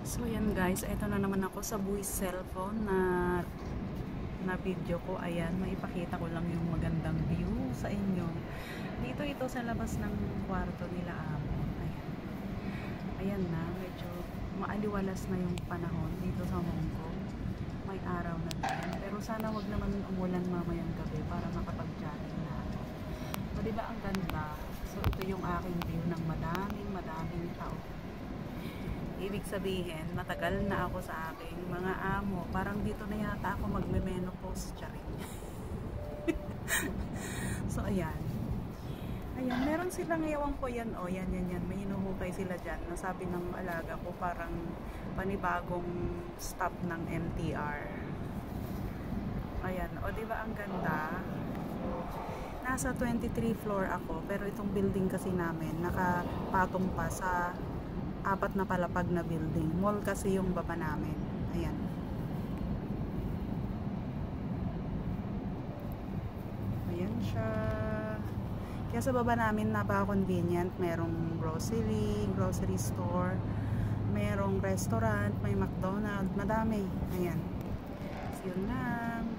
So yan guys, ito na naman ako sa buwis cellphone na video ko. Ayan, maipakita ko lang yung magandang view sa inyo. Dito ito sa labas ng kwarto nila amo. Ayan. Ayan na, medyo maaliwalas na yung panahon dito sa Hong Kong. May araw na din. Pero sana wag naman umulan mamayang gabi para makapag-chatting na ako. O diba ang ganda? So ito yung aking view ng madaming tao. Ibig sabihin, matagal na ako sa aking mga amo. Parang dito na yata ako magme-menopause, charing. So, ayan. Ayan, meron silang ewan ko yan. O, yan. May hinuhukay sila dyan. Nasabi ng alaga ko, parang panibagong stop ng MTR. Ayan. O, diba ang ganda? Nasa 23 floor ako. Pero itong building kasi namin, nakapatong pa sa 4 na palapag na building. Mall kasi yung baba namin. Ayan. Ayan siya. Kaya sa baba namin napaka-convenient. Merong grocery store, merong restaurant, may McDonald's, madami. Ayan. So, yun lang.